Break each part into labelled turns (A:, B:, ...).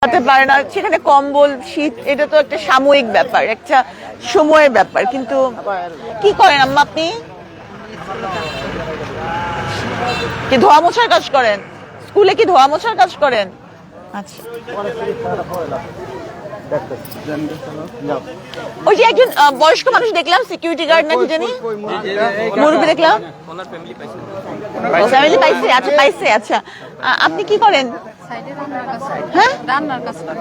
A: হতে পারে না, সেখানে কম্বল শীত এটা তো একটা সাময়িক ব্যাপার, একটা সময়ের ব্যাপার। কিন্তু কি করেন আম্মা আপনি? কি ধোয়া মোছার কাজ করেন? স্কুলে কি ধোয়া মোছার কাজ করেন? আচ্ছা, ওই যে একজন বয়স্ক মানুষ দেখলাম, সিকিউরিটি গার্ড নাকি জানি, মুরব্বী দেখলাম, ফ্যামিলি পাইছে। আচ্ছা পাইছে। আচ্ছা, আপনি কি করেন? হ্যাঁ,
B: রান্নার কাজ করি।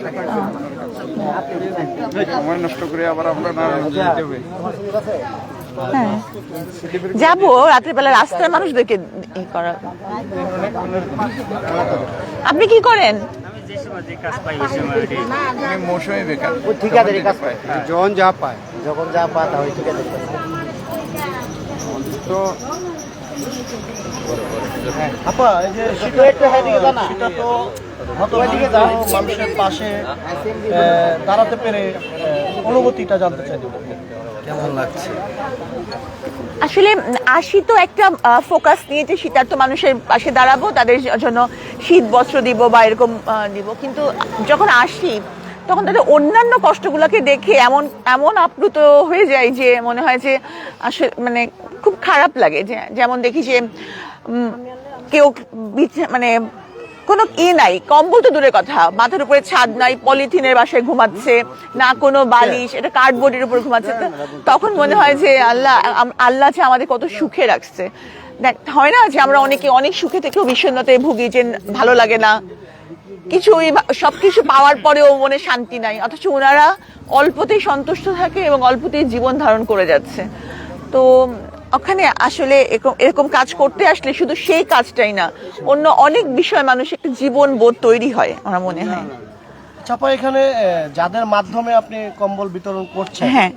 C: সময় নষ্ট করে আবার আমরা নারায়ণগঞ্জ যেতে হবে।
A: হ্যাঁ যাবো রাত্রিবেলা, রাস্তার মানুষদেরকে ই করা। আপনি কি করেন?
C: মৌসুমী বেকার,
D: ঠিকাদারি কাজ পায়, যখন যা পায় তাহলে ঠিকাদারি কাজ পায়।
C: তো
D: আপা এই যে সেটা তো ওইদিকে যাও, মানুষের পাশে দাঁড়াতে পেরে অনুভূতিটা জানতে চাই, কেমন লাগছে?
A: আসলে আসি তো একটা ফোকাস নিয়ে যে শীতার্ত মানুষের পাশে দাঁড়াবো, তাদের জন্য শীত বস্ত্র দিব বা এরকম দিব। কিন্তু যখন আসি তখন তাদের অন্যান্য কষ্টগুলোকে দেখে এমন এমন আপ্লুত হয়ে যায় যে মনে হয় যে আসলে মানে খুব খারাপ লাগে। যে যেমন দেখি যে কেউ মানে কোনো নাই, কম্বল তো দূরের কথা, মাথার উপরে ছাদ নাই, পলিথিনের বাসায় ঘুমাচ্ছে, না কোনো বালিশ, এটা কার্ডবোর্ডের উপর ঘুমাচ্ছে। তখন মনে হয় যে আল্লাহ যে আমাদের কত সুখে রাখছে। হয় না যে আমরা অনেকে অনেক সুখে থেকেও বিষণ্ণতায় ভুগি, যে ভালো লাগে না কিছু, সবকিছু পাওয়ার পরেও মনে শান্তি নাই, অথচ ওনারা অল্পতেই সন্তুষ্ট থাকে এবং অল্পতেই জীবন ধারণ করে যাচ্ছে। তো ওখানে আসলে এরকম কাজ করতে আসলে শুধু সেই কাজটাই না, অন্য অনেক বিষয় মানুষ একটা জীবন বোধ তৈরি হয় আমার মনে হয়।
D: চাপা এখানে যাদের মাধ্যমে আপনি কম্বল বিতরণ করছেন,
A: হ্যাঁ,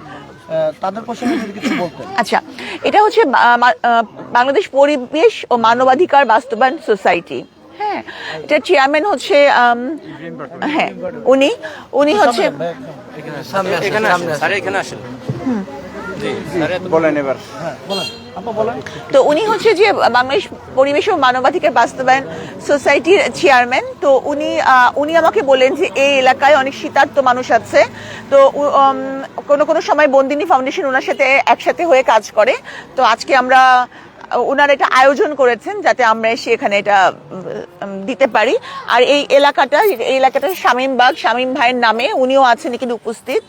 D: তাদের প্রসঙ্গে যদি কিছু বলতেন।
A: আচ্ছা, এটা হচ্ছে বাংলাদেশ পরিবেশ ও মানবাধিকার বাস্তবায়ন সোসাইটি। হ্যাঁ, এটা চেয়ারম্যান হচ্ছে হ্যাঁ উনি হচ্ছে
C: বলেন এবার।
A: তো উনি হচ্ছে যে বাংলাদেশ পরিবেশ ও মানবাধিকার বাস্তবায়ন সোসাইটির চেয়ারম্যান। তো উনি আমাকে বলেন যে এই এলাকায় অনেক শীতার্ত মানুষ আছে। তো কোনো সময় বন্দিনী ফাউন্ডেশন ওনার সাথে একসাথে হয়ে কাজ করে। তো আজকে আমরা ওনারা এটা আয়োজন করেছেন যাতে আমরা এসে এখানে এটা দিতে পারি। আর এই এলাকাটা শামীম ভাইয়ের নামে, উনিও আছেন এখানে উপস্থিত।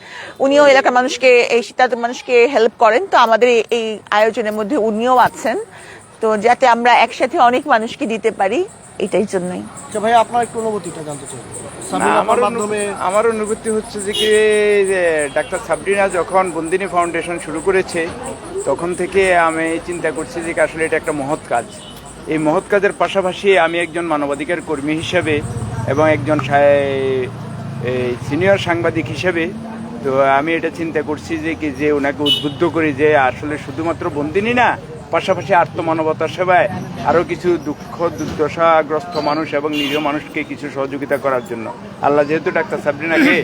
A: উনিও এলাকার মানুষকে, এই শীতার্ত মানুষকে হেল্প করেন। তো আমাদের এই আয়োজনের মধ্যে উনিও আছেন, তো যাতে আমরা একসাথে অনেক মানুষকে দিতে পারি, এটাই জন্যই।
D: ভাই আপনার একটু অনুভূতিটা জানতে চাই।
C: আমার অনুভূতি হচ্ছে যে কি, ডাক্তার সাবরিনা যখন বন্দিনী ফাউন্ডেশন শুরু করেছে তখন থেকে আমি চিন্তা করছি যে আসলে এটা একটা মহৎ কাজ। এই মহৎ কাজের পাশাপাশি আমি একজন মানবাধিকার কর্মী হিসেবে এবং একজন সিনিয়র সাংবাদিক হিসেবে, তো আমি এটা চিন্তা করছি যে কি, যে ওনাকে উদ্বুদ্ধ করি যে আসলে শুধুমাত্র বন্দিনী না, পাশাপাশি আত্মমানবতার সেবায় আরও কিছু দুঃখ দুর্দশাগ্রস্ত মানুষ এবং নিরীহ মানুষকে কিছু সহযোগিতা করার জন্য। আল্লাহ যেহেতু ডাক্তার সাবরিনাকে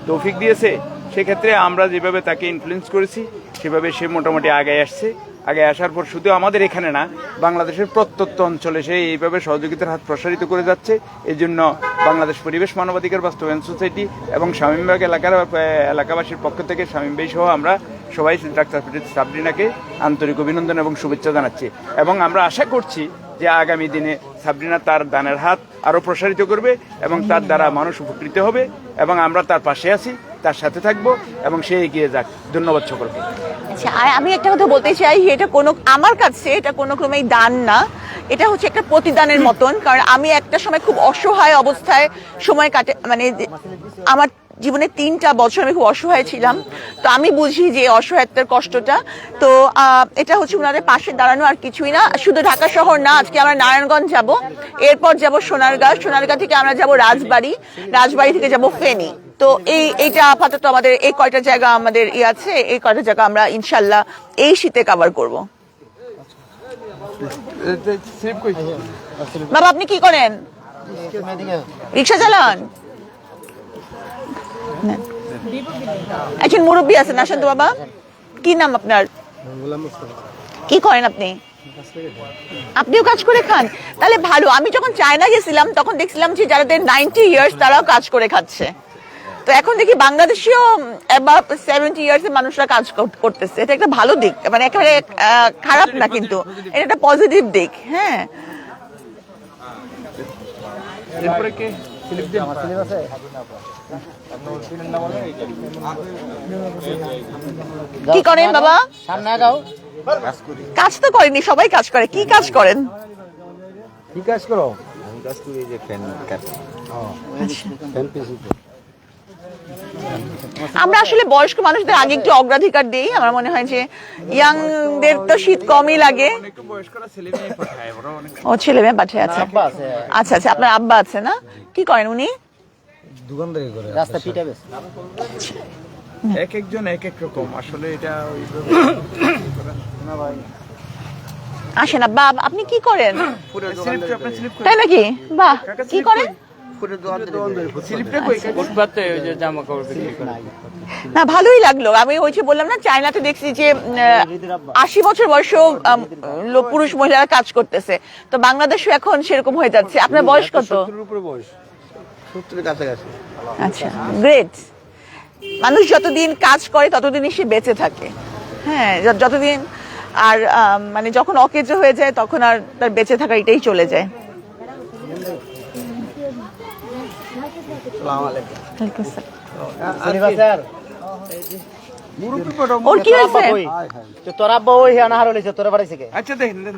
C: তৌফিক দিয়েছে, সেক্ষেত্রে আমরা যেভাবে তাকে ইনফ্লুয়েন্স করেছি সেভাবে সে মোটামুটি আগে আসছে। আগে আসার পর শুধু আমাদের এখানে না, বাংলাদেশের প্রত্যন্ত অঞ্চলে সে এইভাবে সহযোগিতার হাত প্রসারিত করে যাচ্ছে। এই জন্য বাংলাদেশ পরিবেশ মানবাধিকার বাস্তবায়ন সোসাইটি এবং শামীমবাগ এলাকাবাসীর পক্ষ থেকে শামীম ভাই সহ আমরা সবাই ডাক্তার সাবরিনাকে আন্তরিক অভিনন্দন এবং শুভেচ্ছা জানাচ্ছি। এবং আমরা আশা করছি যে আগামী দিনে সাবরিনা তার দানের হাত আরও প্রসারিত করবে এবং তার দ্বারা মানুষ উপকৃত হবে, এবং আমরা তার পাশে আছি, তার সাথে থাকবো এবং সে এগিয়ে যাক। ধন্যবাদ সকলকে।
A: আচ্ছা, আর আমি একটা কথা বলতে চাই, এটা আমার কাছে এটা কোনো ক্রমেই দান না, এটা হচ্ছে একটা প্রতিদানের মতন। কারণ আমি একটা সময় খুব অসহায় অবস্থায় সময় কাটে, মানে আমার জীবনে 3টা বছর আমি খুব অসহায় ছিলাম। তো আমি বুঝি যে অসহায়ত্বের কষ্টটা। তো এটা হচ্ছে ওনাদের পাশে দাঁড়ানো, আর কিছুই না। শুধু ঢাকা শহর না, আজকে আমরা নারায়ণগঞ্জ যাব, এরপর যাব সোনারগাঁ থেকে আমরা যাব রাজবাড়ি থেকে যাব ফেনী। তো এইটা আপাতত আমাদের এই কয়টা জায়গা আমাদের আছে, এই কয়টা জায়গা আমরা ইনশাল্লাহ এই শীতে কভার করব। বাবা আপনি কি করেন? রিক্সা চালান? একজন মুরব্বী আছেন, আসেন তো বাবা। কি নাম আপনার? কি করেন আপনি? আপনিও কাজ করে খান? তাহলে ভালো। আমি যখন চায়না গেছিলাম তখন দেখছিলাম যে যাদের 90 ইয়ার্স তারাও কাজ করে খাচ্ছে। তো এখন দেখি বাংলাদেশেও অ্যাবাভ 70 ইয়ার্স এর মানুষরা কাজ করতেছে। এটা একটা ভালো দিক, মানে একেবারে খারাপ না, কিন্তু এটা একটা পজিটিভ দিক। হ্যাঁ,
C: এরপরে কে স্লিপ দেন?
A: কি করেন বাবা? কাজ তো করেনি, সবাই কাজ করে। কি কাজ করেন?
B: কি কাজ করো?
A: আমরা আসলে বয়স্ক মানুষদের আগে একটু অগ্রাধিকার দিই। আমার মনে হয় যে ইয়াংদের তো শীত কমই লাগে।
C: অনেক বয়স্করা ছেলে মেয়ে পাঠায়, ওরা অনেক
A: ও ছেলে মেয়ে পাঠিয়ে আছে। আচ্ছা আচ্ছা, আপনার আব্বা আছে না? কি করেন উনি?
B: দোকানদারি করে, রাস্তা পিটা বেশ।
C: এক একজন এক এক রকম, আসলে এটা ওইভাবে না ভাই।
A: আসেন আব্বা, আপনি কি করেন?
C: স্লিপটা আপনি স্লিপ করে
A: তাই নাকি? বাহ, কি করেন?
C: স্লিপটা কই
E: ফুটপাতে ওই যে জামা কাপড় বিক্রি করে।
A: না, ভালোই লাগলো। আমি ওই যে বললাম না, চায়নাতে দেখছি যে 80 বছর বয়সেও পুরুষ মহিলারা কাজ করতেছে। তো বাংলাদেশও এখন সেরকম হয়ে যাচ্ছে। আপনার বয়স কত?
B: 70 উপরে বয়স, 70 এর কাছাকাছি।
A: আচ্ছা, গ্রেট। মানুষ যতদিন কাজ করে ততদিনই সে বেঁচে থাকে। হ্যাঁ, যতদিন আর মানে যখন অকেজো হয়ে যায় তখন আর তার বেঁচে থাকা এটাই চলে যায়। ওয়ালাইকুম আসসালাম। ওর কি হয়েছে?
D: তোর আব্বা ওই না হারাইছে, তোরা বাড়াইছে কে?
C: আচ্ছা দেখেন দেন।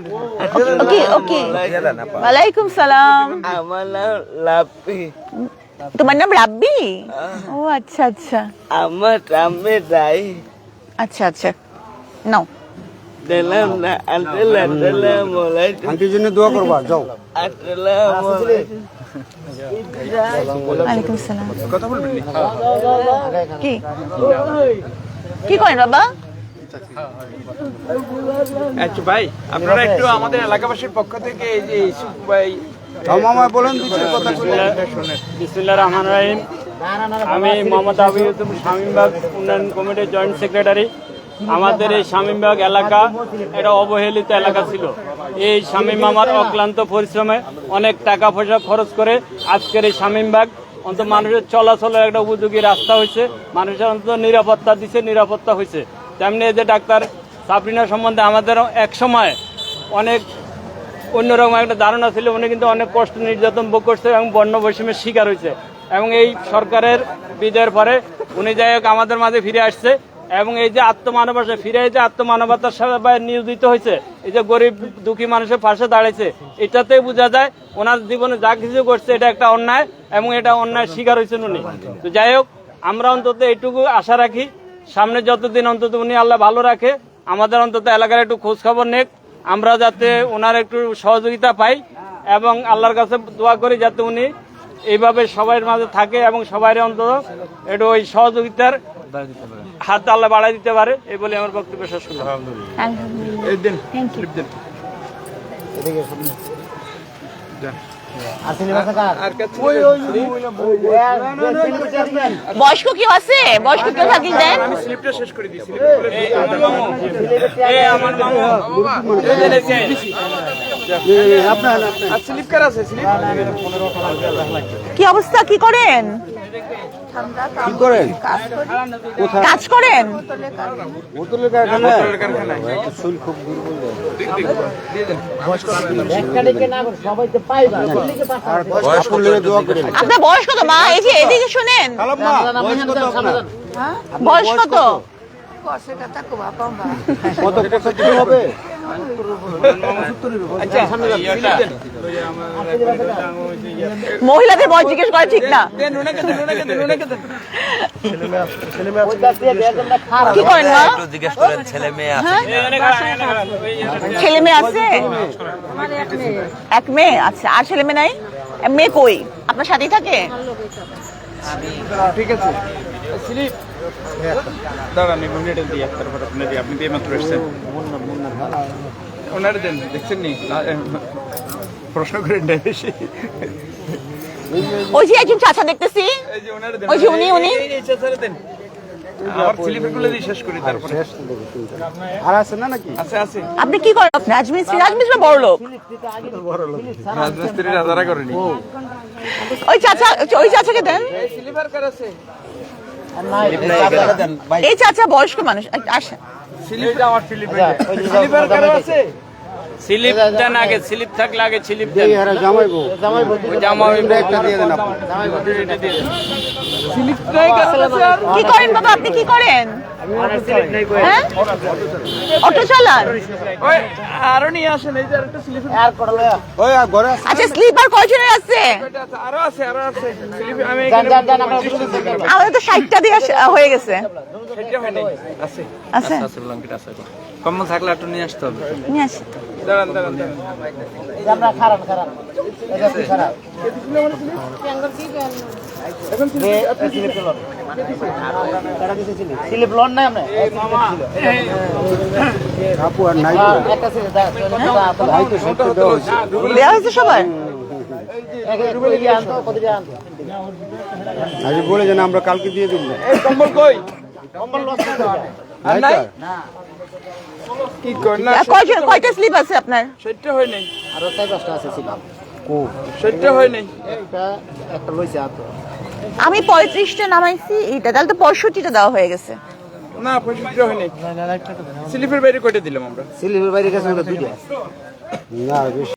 A: ওকে ওকে, ওয়ালাইকুম সালাম।
E: আমার নাম লাপি।
A: তোমার নাম রাব্বি? ও আচ্ছা আচ্ছা
E: আমার রামে রাই।
A: আচ্ছা আচ্ছা, নাও।
E: দিলাম না আল্লাহ মোলাই
B: আন্টির জন্য দোয়া করবা, যাও।
E: আল্লাহ মোলাই।
A: ওয়ালাইকুম সালাম।
C: কথা বলবেন নি?
A: কি কি করেন বাবা?
C: আচ্ছা ভাই, আপনারা একটু আমাদের এলাকাবাসীর পক্ষ থেকে এই যে ইসুফ ভাই
B: মামা বলেন দুইটা কথা বলে।
E: বিসমিল্লাহির রহমানির রহিম। আমি মোহাম্মদ আবু ইউসুফ, শামীমবাগ উন্নয়ন কমিটির জয়েন্ট সেক্রেটারি। আমাদের এই শামীমবাগ এলাকা এটা অবহেলিত এলাকা ছিল। এই শামীম মামার অক্লান্ত পরিশ্রমে অনেক টাকা পয়সা খরচ করে আজকের এই শামীমবাগ অন্তত মানুষের চলাচলের একটা উপযোগী রাস্তা হয়েছে, মানুষের অন্তত নিরাপত্তা দিচ্ছে, নিরাপত্তা হয়েছে। তেমনি এই যে ডাক্তার সাবরিনা সম্বন্ধে আমাদের এক সময় অনেক অন্যরকম একটা ধারণা ছিল। উনি কিন্তু অনেক কষ্ট নির্যাতন ভোগ করছে এবং বর্ণ বৈষম্যের শিকার হয়েছে, এবং এই সরকারের বিদায়ের পরে উনি যাই হোক আমাদের মাঝে ফিরে আসছে, এবং এই যে আত্মমানবতা ফিরে, এই যে আত্মমানবতার সেবায় নিয়োজিত হয়েছে, এই যে গরিব দুঃখী মানুষের পাশে দাঁড়িয়েছে, এটাতেই বোঝা যায় ওনার জীবনে যা কিছু করছে এটা একটা অন্যায়, এবং এটা অন্যায় শিকার হয়েছেন উনি। তো যাই হোক, আমরা অন্তত এইটুকু আশা রাখি, সামনে যতদিন অন্তত উনি আল্লাহ ভালো রাখে, আমাদের অন্তত এলাকার একটু খোঁজ খবর নেক, আমরা যাতে ওনার একটু সহযোগিতা পাই, এবং আল্লাহর কাছে দোয়া করি যাতে উনি এইভাবে সবার মাঝে থাকে এবং সবাই অন্তত একটু ওই সহযোগিতার হাত আল্লাহ বাড়াই দিতে পারে। এই বলে আমার বক্তব্য শেষ করলাম।
A: আলহামদুলিল্লাহ।
C: এই দেন
A: Thank you.
C: স্লিপ দেন। আর কাছে
A: বয়স্ক কেউ আছে? বয়স্ক কেউ থাকলে দেন।
C: আমি স্লিপটা শেষ করে দিই। স্লিপ
E: এই আমার মামু, এই আমার মামু,
C: আর স্লিপ কার আছে? স্লিপ
A: কি অবস্থা? কি করেন?
B: কি করেন?
A: কাজ করেন?
B: বোতলের কারখানা।
C: কারখানায়
B: শরীর খুব দুর্বল যায়। আর বয়স্ক লোকের দোয়া করেন।
A: আপনার বয়স কত মা? এই যে এদিকে শোনেন,
B: খালাম্মা, বয়স কত আপনার?
A: বয়স কত?
B: কত বছর কি হবে?
C: আচ্ছা স্লিপ দেন।
A: মহিলাদের বয়স জিজ্ঞেস করা ঠিক না।
C: দেন ওনাকে দেন, ওনাকে দেন, ওনাকে দেন।
A: কি করেন মা?
F: জিজ্ঞেস করেন ছেলে মেয়ে আছে
A: হ্যাঁ,
E: এনে খাড়া, এনে খাড়া।
A: ছেলে মেয়ে আছে? এক মেয়ে। আচ্ছা, আর ছেলে মেয়ে নাই? মেয়ে কই? আপনার সাথেই থাকে?
C: ঠিক আছে স্লিপ দাঁড়ান, মিনিটে দিই তারপর আপনি দিয়ে, আপনি দিয়ে মাত্র এসছেন। ওনারে দেন, দেখছেন নি প্রশ্ন করেন না বেশি।
A: ওই যে একজন চাচা দেখতেছি,
C: এই যে ওনারে দেন,
A: ওই যে উনি, উনি।
C: এই চাচারে দেন। আমার স্লিপেরগুলো দিয়ে শেষ করি তারপরে
B: শেষ তো দেখি তিনটা। আর আছে না নাকি?
C: আছে আছে
A: আপনি কি করেন? রাজমিস্ত্রি, রাজমিস্ত্রি বড় লোক।
C: রাজমিস্ত্রিরা যারা করেনি
A: ওই চাচাকে দেন।
C: স্লিপার কার আছে
A: এই চাচা বয়স্ক মানুষ, আসেন।
C: স্লিপটা আমার স্লিপার কার আছে
E: স্লিপ দেন আগে, স্লিপ থাকলে আগে স্লিপ দেন।
B: এই হারা জামাইবো।
E: ওই জামা
B: এটা একটা দিয়ে দেন আপনি।
C: স্লিপটাই কার আছে আর
A: কি করেন বাবা, আপনি কি করেন? হ্যাঁ, অটো চালান।
C: ওই আরো নিয়ে আসেন এই যে আরেকটা স্লিপার
B: ওই আর ঘরে আছে।
A: আচ্ছা, স্লিপার কয়জনের আছে?
C: আরো আছে স্লিপ আমি
A: আমাদের তো 60টা দিয়ে হয়ে গেছে।
C: সেটা হয় নাই আছে
A: আছে,
F: কম্বল থাকলে একটু নিয়ে আসতে হবে।
A: নিয়ে আসি।
C: দাঁড়ান
D: স্লিপ লোন নাই আমরা
B: আপু আর নাই তো। নাই তো সত্য দেওয়া হয়েছে।
A: দেওয়া হয়েছে সবার।
B: আজ বলে যেন আমরা কালকে দিয়ে দিব।
C: এই কম্বল কই
B: নাই
C: নাই?
B: তো?
C: কি কর না
A: কয়টা স্লিপ আছে আপনার?
C: সেটা হয় নাই
D: আরো 4-5টা আছে ছিল
B: কো?
C: সেটা হয় নাই
D: একটা লইছে হাতে
A: আমি 35টা নামাইছি, এইটা তাহলে তো 65টা দেওয়া হয়ে গেছে।
C: না পরিষ্কার হয় নাই স্লিপের বাইরে কয়টা দিলাম আমরা
D: স্লিপের বাইরে গেছে দুইটা
B: না বেশি